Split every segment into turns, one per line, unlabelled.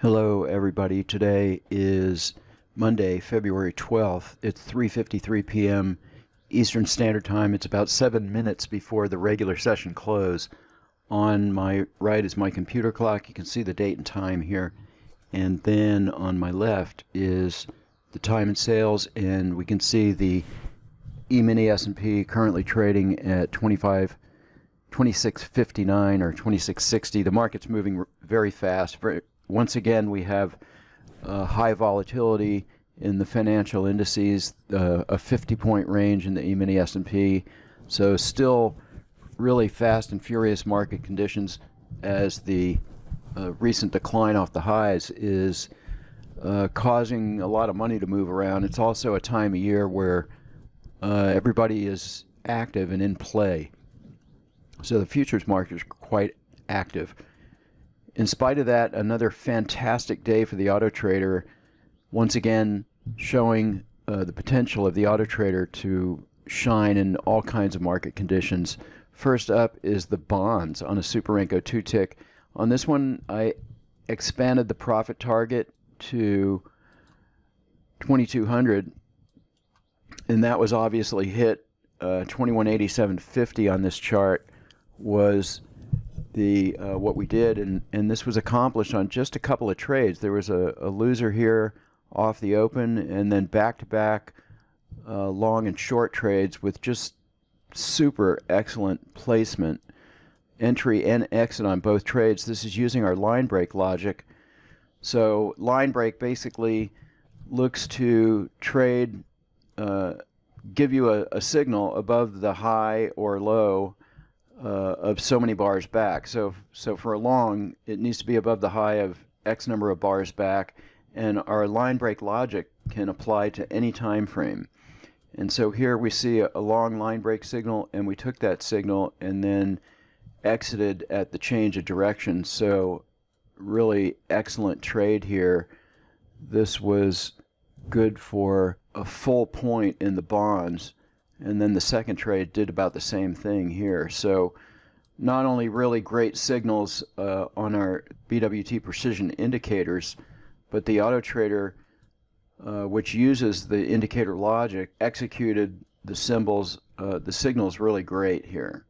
Hello everybody. Today is Monday, February 12th. It's 3:53 p.m. Eastern Standard Time. It's about 7 minutes before the regular session close. On my right is my computer clock. You can see the date and time here. And then on my left is the time and sales, and we can see the EMini S&P currently trading at 26.59 or 26.60. The market's moving very fast. Once again, we have high volatility in the financial indices, a 50-point range in the EMini S&P. So still really fast and furious market conditions, as the recent decline off the highs is causing a lot of money to move around. It's also a time of year where everybody is active and in play. So the futures market is quite active. In spite of that, another fantastic day for the auto trader, once again showing the potential of the auto trader to shine in all kinds of market conditions. First up is the bonds on a Super Renko 2-tick. On this one, I expanded the profit target to 2,200, and that was obviously hit. 2187.50 on this chart was the what we did, and this was accomplished on just a couple of trades. There was a loser here off the open, and then back-to-back long and short trades with just super excellent placement, entry and exit on both trades. This is using our line break logic. So line break basically looks to trade, give you a signal above the high or low of so many bars back. So for a long, it needs to be above the high of X number of bars back, and our line break logic can apply to any time frame. And so here we see a long line break signal, and we took that signal and then exited at the change of direction. So really excellent trade here. This was good for a full point in the bonds. And then the second trade did about the same thing here. So not only really great signals on our BWT precision indicators, but the auto trader, which uses the indicator logic, executed the signals really great here.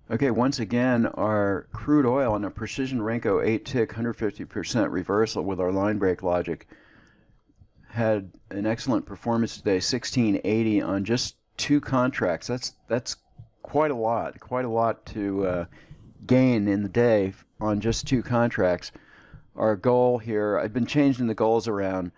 Okay, once again, our crude oil on a Precision Renko 8-tick 150% reversal with our line break logic had an excellent performance today, 1680 on just 2 contracts. That's quite a lot to gain in the day on just 2 contracts. Our goal here, I've been changing the goals around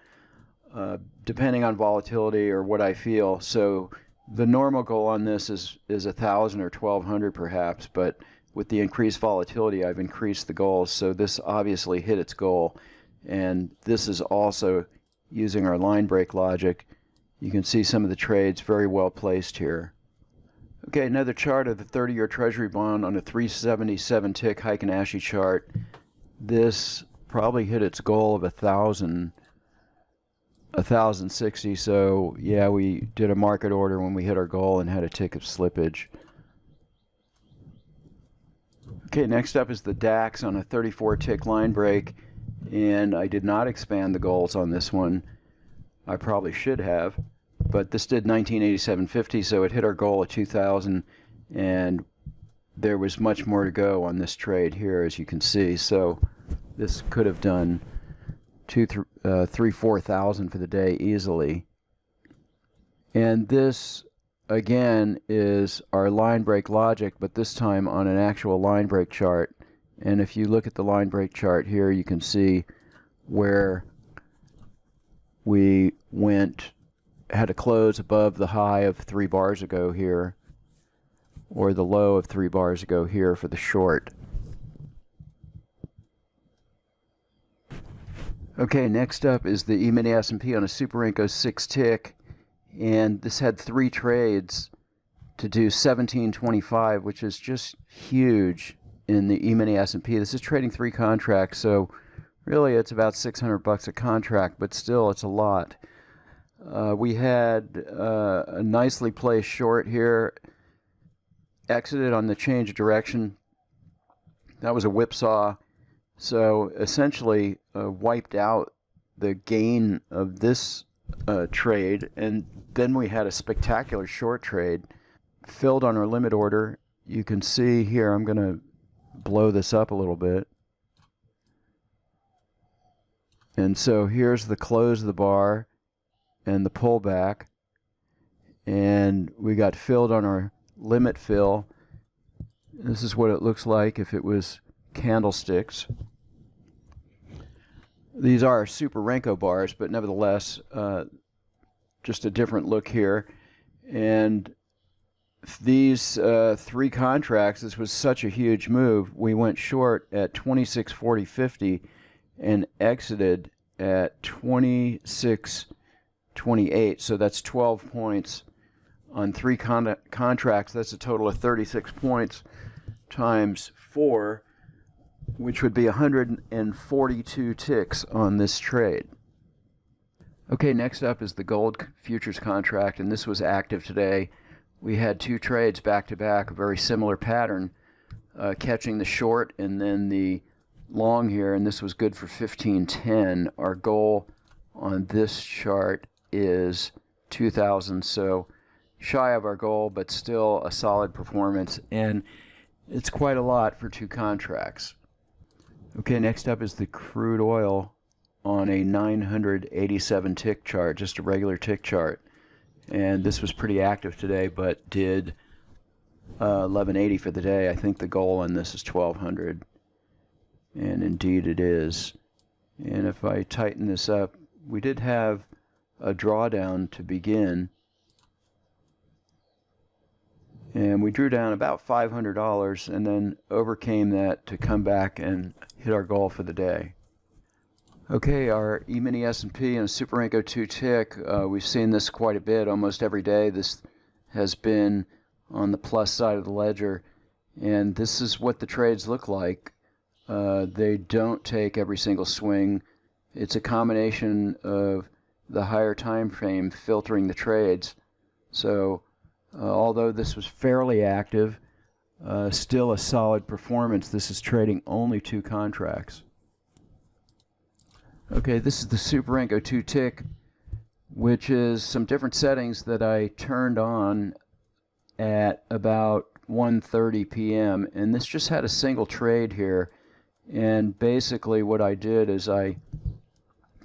depending on volatility or what I feel. So the normal goal on this is 1,000 or 1,200 perhaps, but with the increased volatility, I've increased the goals. So this obviously hit its goal, and this is also using our line break logic. You can see some of the trades very well placed here. Okay, another chart of the 30-year Treasury bond on a 377-tick Heikin-Ashi chart. This probably hit its goal of 1,060. So yeah, we did a market order when we hit our goal and had a tick of slippage. Okay, next up is the DAX on a 34-tick line break. And I did not expand the goals on this one. I probably should have, but this did 1987.50, so it hit our goal of 2,000, and there was much more to go on this trade here, as you can see. So this could have done 4,000 for the day easily. And this again is our line break logic, but this time on an actual line break chart. And if you look at the line break chart here, you can see where we had a close above the high of 3 bars ago here, or the low of 3 bars ago here for the short. Okay, next up is the EMini S&P on a Super Renko 6-tick, and this had 3 trades to do 1725, which is just huge in the EMini S&P. This is trading 3 contracts, so really it's about $600 a contract, but still it's a lot. We had a nicely placed short here, exited on the change of direction. That was a whipsaw. So essentially wiped out the gain of this trade, and then we had a spectacular short trade filled on our limit order. You can see here, I'm going to blow this up a little bit. And so here's the close of the bar and the pullback, and we got filled on our limit fill. This is what it looks like if it was candlesticks. These are Super Renko bars, but nevertheless, just a different look here. And these three contracts, this was such a huge move. We went short at 26.40.50 and exited at 26.28. So that's 12 points on three contracts. That's a total of 36 points times 4, which would be 142 ticks on this trade. Okay, next up is the gold futures contract, and this was active today. We had 2 trades back to back, a very similar pattern, catching the short and then the long here, and this was good for 15.10. Our goal on this chart is 2,000, so shy of our goal, but still a solid performance, and it's quite a lot for 2 contracts. Okay, next up is the crude oil on a 987 tick chart, just a regular tick chart. And this was pretty active today, but did 1180 for the day. I think the goal on this is 1200. And indeed it is. And if I tighten this up, we did have a drawdown to begin. And we drew down about $500 and then overcame that to come back and hit our goal for the day. Okay, our EMini S&P and a Super Renko 2 tick, we've seen this quite a bit, almost every day. This has been on the plus side of the ledger, and this is what the trades look like. They don't take every single swing. It's a combination of the higher time frame filtering the trades. So although this was fairly active, still a solid performance. This is trading only 2 contracts. Okay, this is the Super Renko 2 tick, which is some different settings that I turned on at about 1:30 p.m. and this just had a single trade here, and basically what I did is I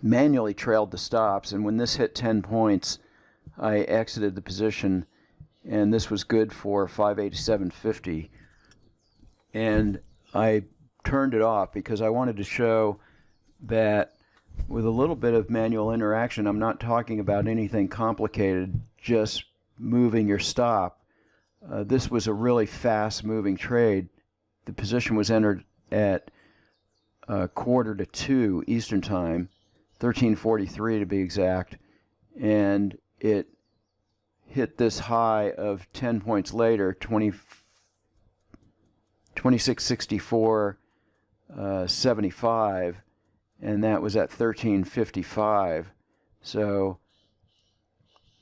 manually trailed the stops, and when this hit 10 points I exited the position, and this was good for 587.50, and I turned it off because I wanted to show that with a little bit of manual interaction, I'm not talking about anything complicated, just moving your stop. This was a really fast moving trade. The position was entered at 1:45 Eastern Time, 13:43 to be exact, and it hit this high of 10 points later, 26.64.75, and that was at 13:55. So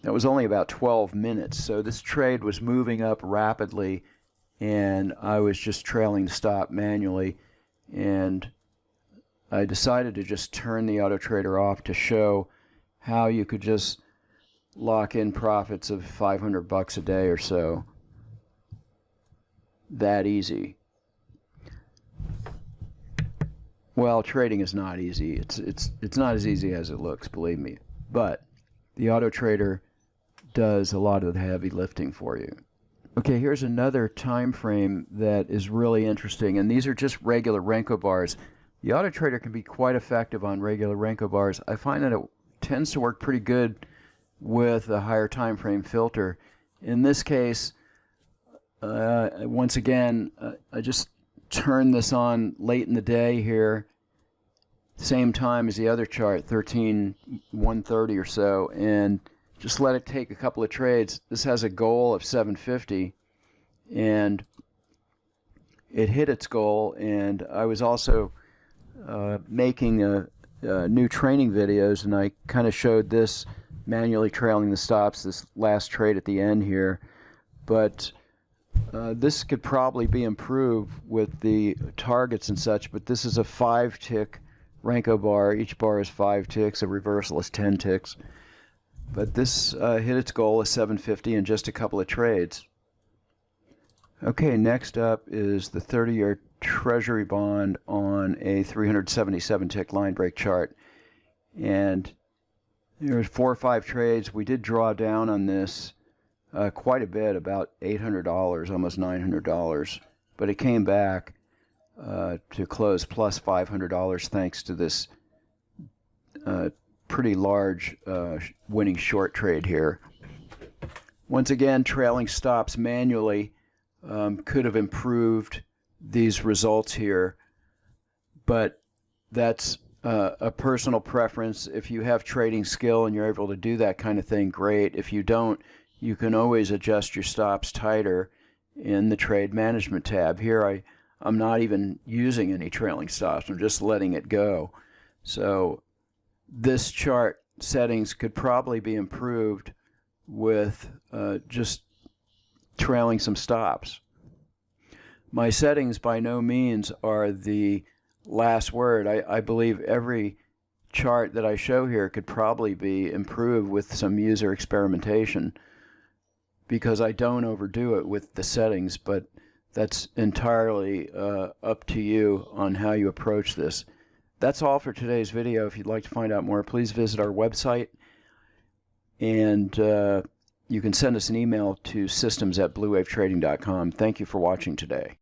that was only about 12 minutes. So this trade was moving up rapidly, and I was just trailing the stop manually, and I decided to just turn the auto trader off to show how you could just lock in profits of $500 a day or so. That easy. Well, trading is not easy. It's not as easy as it looks, believe me. But the auto trader does a lot of the heavy lifting for you. Okay, here's another time frame that is really interesting, and these are just regular Renko bars. The auto trader can be quite effective on regular Renko bars. I find that it tends to work pretty good with a higher time frame filter. In this case, once again, I just turned this on late in the day here, same time as the other chart, 1:30 or so, and just let it take a couple of trades. This has a goal of 750, and it hit its goal. And I was also making new training videos, and I kind of showed this manually trailing the stops, this last trade at the end here. But This could probably be improved with the targets and such, but this is a 5-tick Renko bar. Each bar is 5 ticks. A reversal is 10 ticks. But this hit its goal of 750 in just a couple of trades. Okay, next up is the 30-year Treasury bond on a 377-tick line break chart. And there were 4 or 5 trades. We did draw down on this quite a bit, about $800, almost $900. But it came back to close plus $500 thanks to this pretty large winning short trade here. Once again, trailing stops manually could have improved these results here, but that's a personal preference. If you have trading skill and you're able to do that kind of thing, great. If you don't, you can always adjust your stops tighter in the trade management tab. Here I'm not even using any trailing stops. I'm just letting it go. So this chart settings could probably be improved with just trailing some stops. My settings by no means are the last word. I believe every chart that I show here could probably be improved with some user experimentation, because I don't overdo it with the settings, but that's entirely up to you on how you approach this. That's all for today's video. If you'd like to find out more, please visit our website, and you can send us an email to systems@bluewavetrading.com. Thank you for watching today.